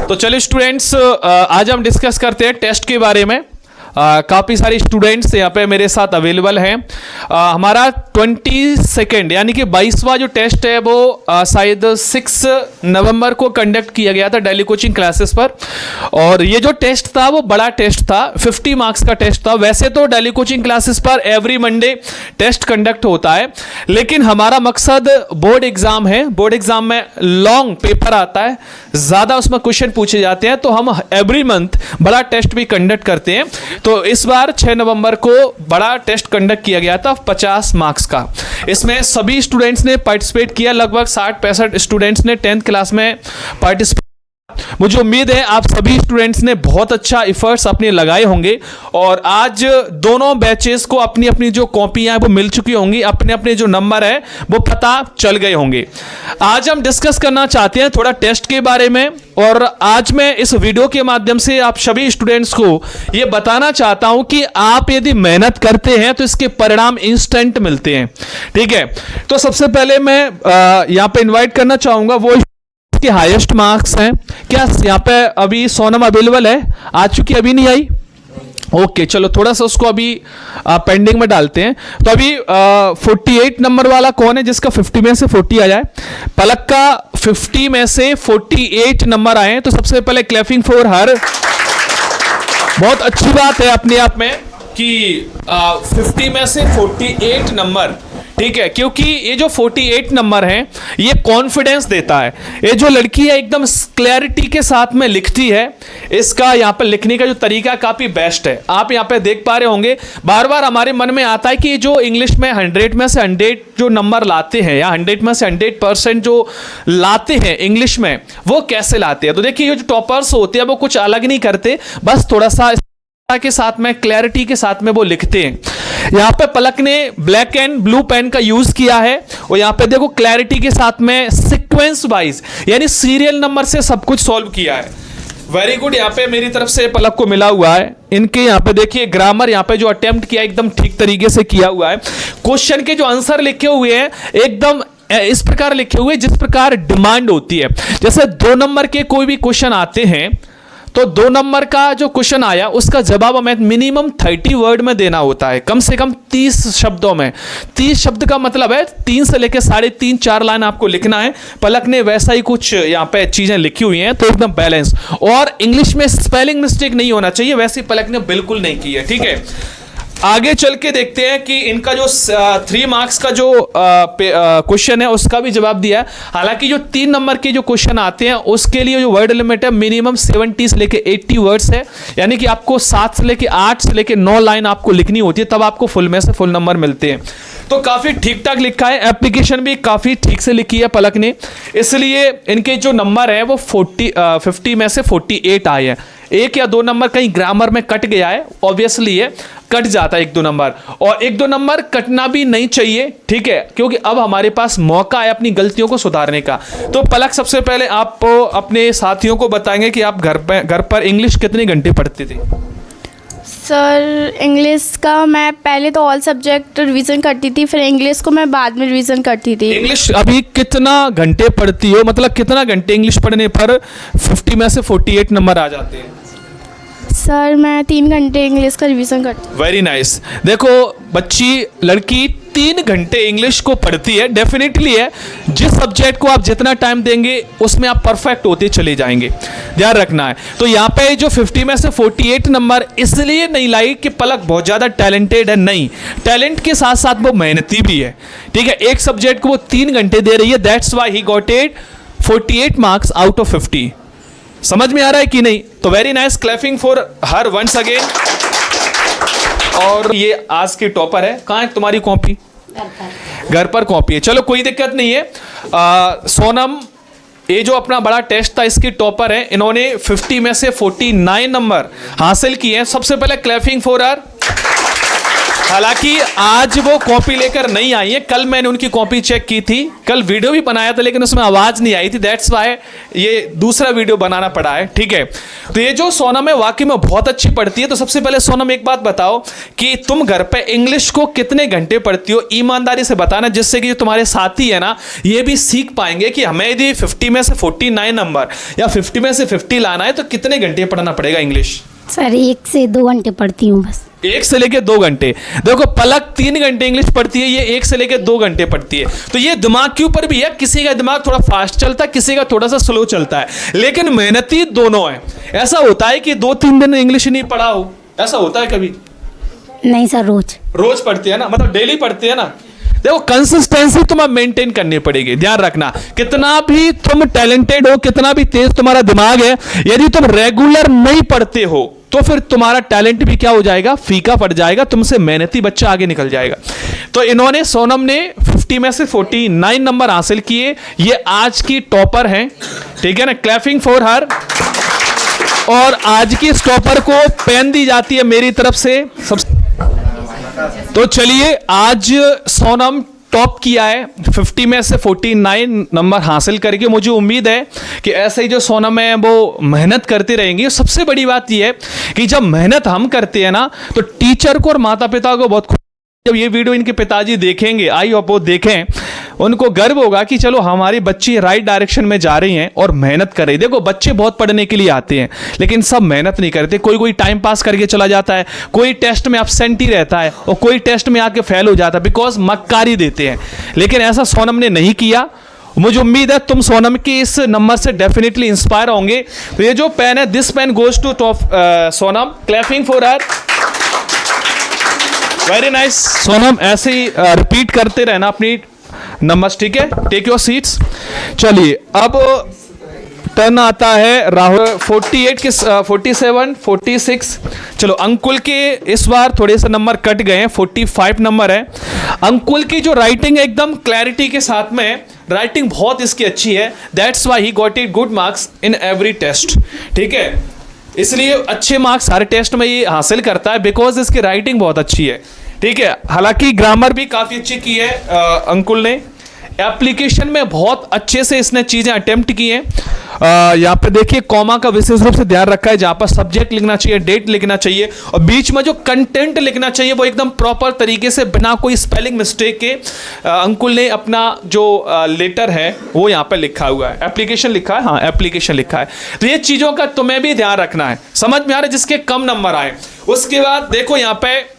तो चलिए स्टूडेंट्स, आज हम डिस्कस करते हैं टेस्ट के बारे में। काफ़ी सारे स्टूडेंट्स यहाँ पे मेरे साथ अवेलेबल हैं। हमारा 22 यानी कि 22वां जो टेस्ट है वो शायद 6 नवंबर को कंडक्ट किया गया था दिल्ली कोचिंग क्लासेस पर। और ये जो टेस्ट था वो बड़ा टेस्ट था, 50 मार्क्स का टेस्ट था। वैसे तो दिल्ली कोचिंग क्लासेस पर एवरी मंडे टेस्ट कंडक्ट होता है, लेकिन हमारा मकसद बोर्ड एग्जाम है। बोर्ड एग्जाम में लॉन्ग पेपर आता है, ज़्यादा उसमें क्वेश्चन पूछे जाते हैं, तो हम एवरी मंथ बड़ा टेस्ट भी कंडक्ट करते हैं। तो इस बार 6 नवंबर को बड़ा टेस्ट कंडक्ट किया गया था 50 मार्क्स का। इसमें सभी स्टूडेंट्स ने पार्टिसिपेट किया, लगभग 60-65 स्टूडेंट्स ने 10th क्लास में पार्टिसिपेट। मुझे उम्मीद है आप सभी स्टूडेंट्स ने बहुत अच्छा एफर्ट्स अपने लगाए होंगे और आज दोनों बैचेस को अपनी अपनी जो कॉपियां हैं वो मिल चुकी होंगी, अपने अपने जो नंबर है वो पता चल गए होंगे। आज हम डिस्कस करना चाहते हैं थोड़ा टेस्ट के बारे में, और आज मैं इस वीडियो के माध्यम से आप सभी स्टूडेंट्स को ये बताना चाहता हूं कि आप यदि मेहनत करते हैं तो इसके परिणाम इंस्टेंट मिलते हैं। ठीक है, तो सबसे पहले मैं यहां पे इनवाइट करना चाहूंगा वो के हाईएस्ट मार्क्स हैं। क्या यहाँ पे अभी सोनम अवेलेबल है? आ चुकी, अभी नहीं आई? ओके, चलो थोड़ा सा उसको अभी पेंडिंग में डालते हैं। तो अभी 48 नंबर वाला कौन है जिसका 50 में से 40 आ जाए? पलक का 50 में से 48 नंबर आए, तो सबसे पहले क्लैपिंग फॉर हर। बहुत अच्छी बात है अपने आप में कि 50 में से 48 नंबर, ठीक है, क्योंकि ये जो 48 नंबर हैं ये कॉन्फिडेंस देता है। ये जो लड़की है एकदम क्लैरिटी के साथ में लिखती है, इसका यहाँ पर लिखने का जो तरीका काफ़ी बेस्ट है। आप यहाँ पे देख पा रहे होंगे, बार बार हमारे मन में आता है कि जो इंग्लिश में 100 में से 100 जो नंबर लाते हैं या 100 में से 100% जो लाते हैं इंग्लिश में, वो कैसे लाते हैं। तो देखिए, ये जो टॉपर्स होते हैं वो कुछ अलग नहीं करते, बस थोड़ा सा के साथ में क्लैरिटी के साथ में वो लिखते हैं। यहाँ पे पलक ने ब्लैक एंड ब्लू पेन का यूज किया है और यहाँ पे देखो क्लैरिटी के साथ में सीक्वेंस वाइज यानी सीरियल नंबर से सब कुछ सॉल्व किया है। वेरी गुड, यहाँ पे मेरी तरफ से पलक को मिला हुआ है। इनके यहाँ पे देखिए ग्रामर यहाँ पे जो अटेम्प्ट किया एकदम ठीक तरीके से किया हुआ है। क्वेश्चन के जो आंसर लिखे हुए हैं एकदम इस प्रकार लिखे हुए जिस प्रकार डिमांड होती है। जैसे 2 नंबर के कोई भी क्वेश्चन आते हैं तो 2 नंबर का जो क्वेश्चन आया उसका जवाब हमें मिनिमम 30 वर्ड में देना होता है, कम से कम 30 शब्दों में। 30 शब्द का मतलब है 3 से लेकर 3.5-4 लाइन आपको लिखना है। पलक ने वैसा ही कुछ यहाँ पे चीजें लिखी हुई हैं, तो एकदम बैलेंस। और इंग्लिश में स्पेलिंग मिस्टेक नहीं होना चाहिए, वैसे पलक ने बिल्कुल नहीं की है। ठीक है, आगे चल के देखते हैं कि इनका जो 3 मार्क्स का जो क्वेश्चन है उसका भी जवाब दिया है। हालांकि जो 3 नंबर के जो क्वेश्चन आते हैं उसके लिए जो वर्ड लिमिट है मिनिमम 70 से लेके 80 वर्ड्स है, यानी कि आपको 7 से लेके 8 से लेके 9 लाइन आपको लिखनी होती है, तब आपको फुल में से फुल नंबर मिलते हैं। तो काफ़ी ठीक ठाक लिखा है, एप्लीकेशन भी काफ़ी ठीक से लिखी है पलक ने, इसलिए इनके जो नंबर है वो 50 में से 48 आए हैं। 1 या 2 नंबर कहीं ग्रामर में कट गया है, ऑब्वियसली है कट जाता है 1-2 नंबर, और 1-2 नंबर कटना भी नहीं चाहिए। ठीक है, क्योंकि अब हमारे पास मौका है अपनी गलतियों को सुधारने का। तो पलक सबसे पहले आप अपने साथियों को बताएंगे कि आप घर पर इंग्लिश कितने घंटे पढ़ते थे? सर, इंग्लिश का मैं पहले तो ऑल सब्जेक्ट रिवीजन करती थी, फिर इंग्लिश को मैं बाद में रिवीजन करती थी। इंग्लिश अभी कितना घंटे पढ़ती हो, मतलब कितना घंटे इंग्लिश पढ़ने पर 50 में से 48 नंबर आ जाते हैं? सर, मैं 3 घंटे इंग्लिश का रिवीजन करती हूँ। Very nice. देखो बच्ची लड़की 3 घंटे इंग्लिश को पढ़ती है, डेफिनेटली है। जिस सब्जेक्ट को आप जितना टाइम देंगे उसमें आप परफेक्ट होते चले जाएंगे, ध्यान रखना है। तो यहाँ पे जो 50 में से 48 नंबर इसलिए नहीं लाई कि पलक बहुत ज़्यादा टैलेंटेड है, नहीं, टैलेंट के साथ साथ वो मेहनती भी है। ठीक है, एक सब्जेक्ट को वो 3 घंटे दे रही है, that's why he got 48 marks out of 50। समझ में आ रहा है कि नहीं? तो very nice, clapping for her once again. और ये आज की टॉपर है। कहाँ है तुम्हारी कॉपी? घर पर कॉपी है, चलो कोई दिक्कत नहीं है। सोनम, ये जो अपना बड़ा टेस्ट था इसकी टॉपर है, इन्होंने 50 में से 49 नंबर हासिल किए हैं। सबसे पहले क्लैपिंग फॉर हर। हालांकि आज वो कॉपी लेकर नहीं आई है, कल मैंने उनकी कॉपी चेक की थी, कल वीडियो भी बनाया था लेकिन उसमें आवाज नहीं आई थी, दैट्स वाई ये दूसरा वीडियो बनाना पड़ा है। ठीक है, तो ये जो सोनम है वाकई में बहुत अच्छी पढ़ती है। तो सबसे पहले सोनम एक बात बताओ कि तुम घर पे इंग्लिश को कितने घंटे पढ़ती हो, ईमानदारी से बताना, जिससे कि जो तुम्हारे साथी है ना ये भी सीख पाएंगे कि हमें यदि 50 में से 49 नंबर या 50 में से 50 लाना है तो कितने घंटे पढ़ना पड़ेगा इंग्लिश। सर 1 से 2 घंटे पढ़ती हूँ बस। 1 से लेके 2 घंटे। देखो पलक 3 घंटे इंग्लिश पढ़ती है, ये 1 से लेके 2 घंटे पढ़ती है। तो ये दिमाग के ऊपर भी है, किसी का दिमाग थोड़ा फास्ट चलता है, किसी का थोड़ा सा स्लो चलता है, लेकिन मेहनती दोनों है। ऐसा होता है कि 2-3 दिन इंग्लिश नहीं पढ़ा हो, ऐसा होता है कभी? नहीं सर, रोज पढ़ती है ना, मतलब डेली पढ़ती है ना। देखो कंसिस्टेंसी तुम्हें मेंटेन करनी पड़ेगी, ध्यान रखना। कितना भी तुम टैलेंटेड हो, कितना भी तेज तुम्हारा दिमाग है, यदि तुम रेगुलर नहीं पढ़ते हो तो फिर तुम्हारा टैलेंट भी क्या हो जाएगा, फीका पड़ जाएगा, तुमसे मेहनती बच्चा आगे निकल जाएगा। तो इन्होंने, सोनम ने 50 में से 49 नंबर हासिल किए, ये आज की टॉपर हैं। ठीक है ना, क्लैपिंग फॉर हर। और आज की इस टॉपर को पेन दी जाती है मेरी तरफ से सब। तो चलिए, आज सोनम टॉप किया है 50 में से 49 नंबर हासिल करके। मुझे उम्मीद है कि ऐसे ही जो सोनम है वो मेहनत करती रहेंगी। सबसे बड़ी बात यह है कि जब मेहनत हम करते हैं ना तो टीचर को और माता पिता को बहुत, जब ये वीडियो इनके पिताजी देखेंगे, आई होप वो देखें, उनको गर्व होगा कि चलो हमारी बच्ची राइट डायरेक्शन में जा रही हैं और मेहनत कर रही है। देखो बच्चे बहुत पढ़ने के लिए आते हैं लेकिन सब मेहनत नहीं करते, कोई कोई टाइम पास करके चला जाता है, कोई टेस्ट में एब्सेंट ही रहता है और कोई टेस्ट में आके फेल हो जाता है, बिकॉज मक्कारी देते हैं। लेकिन ऐसा सोनम ने नहीं किया। मुझे उम्मीद है तुम सोनम की इस नंबर से डेफिनेटली इंस्पायर होंगे। तो ये जो पेन है, this pen goes to top Sonam, clapping for her. Very nice Sonam, ऐसे ही रिपीट करते रहना अपनी नंबर्स। ठीक है, टेक योर सीट्स। चलिए अब टर्न आता है राहुल। 48 के 47, 46। चलो अंकुल के इस बार थोड़े से नंबर कट गए हैं, 45 नंबर है। अंकुल की जो राइटिंग है एकदम क्लैरिटी के साथ में, राइटिंग बहुत इसकी अच्छी है, that's why he got it good marks in every test. ठीक है, इसलिए अच्छे मार्क्स हर टेस्ट में ये हासिल करता है बिकॉज इसकी राइटिंग बहुत अच्छी है। ठीक है, हालांकि ग्रामर भी काफ़ी अच्छी की है अंकुल ने। एप्लीकेशन में बहुत अच्छे से इसने चीज़ें अटेम्प्ट की हैं। यहाँ पे देखिए कॉमा का विशेष रूप से ध्यान रखा है, जहाँ पर सब्जेक्ट लिखना चाहिए, डेट लिखना चाहिए और बीच में जो कंटेंट लिखना चाहिए वो एकदम प्रॉपर तरीके से बिना कोई स्पेलिंग मिस्टेक के अंकुल ने अपना जो लेटर है वो यहाँ पे लिखा हुआ है। एप्लीकेशन लिखा है, हाँ एप्लीकेशन लिखा है। तो ये चीज़ों का तुम्हें भी ध्यान रखना है। समझ में आ रहा है जिसके कम नंबर आए। उसके बाद देखो यहाँ पे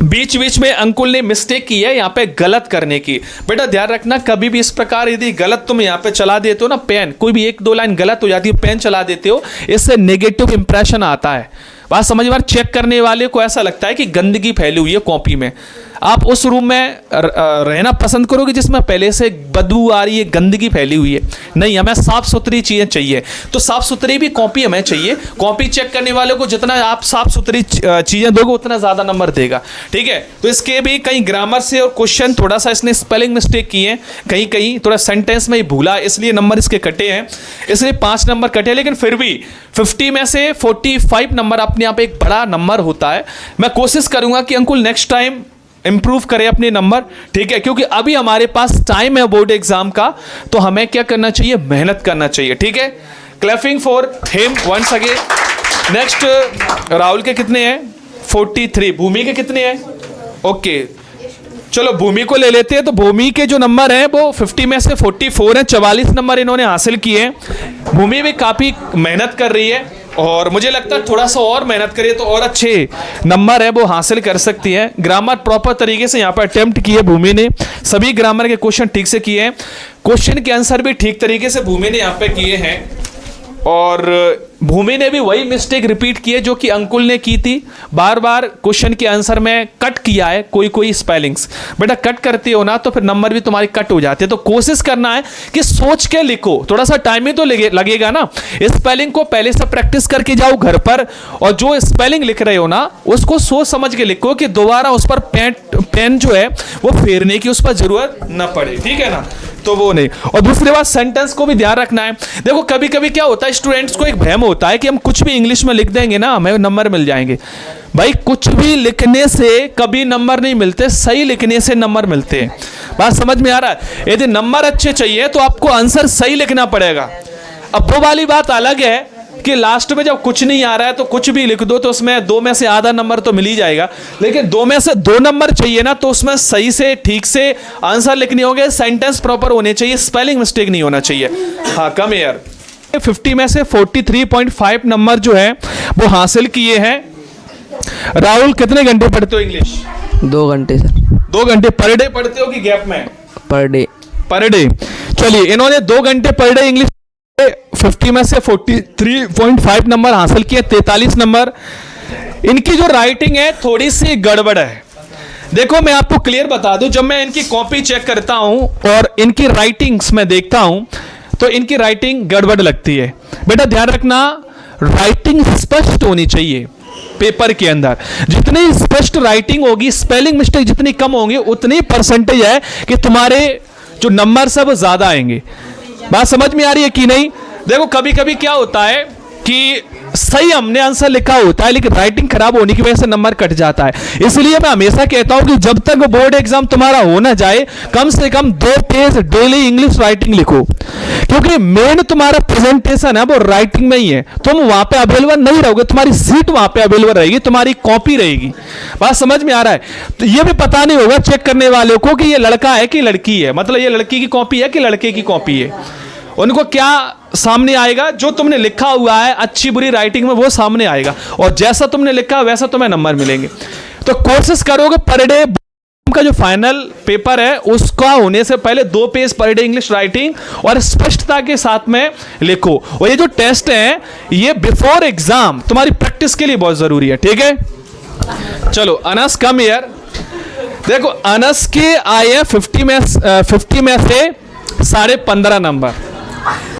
बीच बीच में अंकुल ने मिस्टेक की है यहाँ पे गलत करने की। बेटा ध्यान रखना, कभी भी इस प्रकार यदि गलत तुम यहाँ पे चला देते हो ना, पेन कोई भी 1-2 लाइन गलत हो जाती है, पेन चला देते हो, इससे नेगेटिव इंप्रेशन आता है। बात समझ में, चेक करने वाले को ऐसा लगता है कि गंदगी फैली हुई है कॉपी में। आप उस रूम में रहना पसंद करोगे जिसमें पहले से बदबू आ रही है, गंदगी फैली हुई है? नहीं, हमें साफ सुथरी चीज़ें चाहिए। तो साफ सुथरी भी कॉपी हमें चाहिए। कॉपी चेक करने वाले को जितना आप साफ सुथरी चीज़ें दोगे उतना ज़्यादा नंबर देगा। ठीक है, तो इसके भी कहीं ग्रामर से और क्वेश्चन थोड़ा सा इसने स्पेलिंग मिस्टेक की है, कहीं कहीं थोड़ा सेंटेंस में ही भूला, इसलिए नंबर इसके कटे हैं, इसलिए 5 नंबर कटे। लेकिन फिर भी 50 में से 45 नंबर अपने आप एक बड़ा नंबर होता है। मैं कोशिश करूंगा कि अंकुल नेक्स्ट टाइम इंप्रूव करें अपने नंबर। ठीक है, क्योंकि अभी हमारे पास टाइम है बोर्ड एग्जाम का, तो हमें क्या करना चाहिए, मेहनत करना चाहिए। ठीक है, clapping for him once again. Next Rahul के कितने हैं? 43। भूमि के कितने हैं? ओके, चलो भूमि को ले लेते हैं। तो भूमि के जो नंबर हैं वो 50 में से 44 हैं, 44 नंबर इन्होंने हासिल किए हैं। भूमि भी काफ़ी मेहनत कर रही है और मुझे लगता है थोड़ा सा और मेहनत करिए तो और अच्छे नंबर है वो हासिल कर सकती है। ग्रामर प्रॉपर तरीके से यहाँ पर अटेम्प्ट किए भूमि ने, सभी ग्रामर के क्वेश्चन ठीक से किए हैं, क्वेश्चन के आंसर भी ठीक तरीके से भूमि ने यहाँ पे किए हैं। और भूमि ने भी वही मिस्टेक रिपीट की है जो कि अंकुल ने की थी, बार बार क्वेश्चन के आंसर में कट किया है कोई कोई स्पेलिंग्स। बेटा कट करते हो ना तो फिर नंबर भी तुम्हारी कट हो जाते हैं। तो कोशिश करना है कि सोच के लिखो, थोड़ा सा टाइम ही तो लगेगा ना। स्पेलिंग को पहले से प्रैक्टिस करके जाओ घर पर, और जो स्पेलिंग लिख रहे हो ना उसको सोच समझ के लिखो कि दोबारा उस पर पेन जो है वो फेरने की उस पर जरूरत न पड़े। ठीक है ना, तो वो नहीं। और दूसरी बात, सेंटेंस को भी ध्यान रखना है। देखो कभी कभी क्या होता है, स्टूडेंट्स को एक भ्रम होता है कि हम कुछ भी इंग्लिश में लिख देंगे ना हमें नंबर मिल जाएंगे। भाई कुछ भी लिखने से कभी नंबर नहीं मिलते, सही लिखने से नंबर मिलते हैं। बात समझ में आ रहा है? यदि नंबर अच्छे चाहिए तो आपको आंसर सही लिखना पड़ेगा। अब वो वाली बात अलग है कि लास्ट में जब कुछ नहीं आ रहा है तो कुछ भी लिख दो, तो उसमें 2 में से आधा नंबर तो मिल ही जाएगा। लेकिन 2 में से 2 नंबर चाहिए ना, तो उसमें सही से ठीक से आंसर लिखने होंगे, सेंटेंस प्रॉपर होने चाहिए, स्पेलिंग मिस्टेक नहीं होना चाहिए। हाँ, कम यार। 50 में से 43.5 नंबर जो है वो हासिल किए हैं। राहुल कितने घंटे पढ़ते हो इंग्लिश? 2 घंटे सर। 2 घंटे पर डे पढ़ते हो कि गैप में? Per day. Per day. चलिए, इन्होंने 2 घंटे पर डे इंग्लिश 50 में से 43.5 नंबर हासिल किए, 43 नंबर। इनकी जो राइटिंग है थोड़ी सी गड़बड़ है। देखो मैं आपको क्लियर बता दूं, जब मैं इनकी कॉपी चेक करता हूं और इनकी राइटिंग्स में देखता हूं तो इनकी राइटिंग गड़बड़ लगती है। बेटा ध्यान रखना, राइटिंग स्पष्ट होनी चाहिए पेपर के अंदर। जितनी स्पष्ट राइटिंग होगी, स्पेलिंग मिस्टेक जितनी कम होंगी, उतनी परसेंटेज है कि तुम्हारे जो नंबर सब ज्यादा आएंगे। बात समझ में आ रही है कि नहीं? देखो कभी कभी क्या होता है कि सही हमने आंसर लिखा होता है लेकिन राइटिंग खराब होने की वजह से नंबर कट जाता है। इसलिए मैं हमेशा कहता हूं कि जब तक बोर्ड एग्जाम तुम्हारा हो ना जाए, कम से कम 2 पेज डेली इंग्लिश राइटिंग लिखो, क्योंकि मेन तुम्हारा प्रेजेंटेशन है वो राइटिंग में ही है। तुम वहां पे अवेलेबल नहीं रहोगे, तुम्हारी सीट वहां पे अवेलेबल रहेगी, तुम्हारी कॉपी रहेगी। बात समझ में आ रहा है? तो ये भी पता नहीं होगा चेक करने वालों को कि ये लड़का है कि लड़की है, मतलब ये लड़की की कॉपी है कि लड़के की कॉपी है। उनको क्या सामने आएगा? जो तुमने लिखा हुआ है अच्छी बुरी राइटिंग में वो सामने आएगा, और जैसा तुमने लिखा वैसा तुम्हें नंबर मिलेंगे। तो कोशिश करोगे पर डे का जो फाइनल पेपर है उसका होने से पहले 2 page per day English writing और स्पष्टता के साथ में लिखो। और ये जो टेस्ट है ये बिफोर एग्जाम तुम्हारी प्रैक्टिस के लिए बहुत जरूरी है, ठीक है? चलो अनस कम हियर। देखो अनस के आए 50 में से 15.5 नंबर।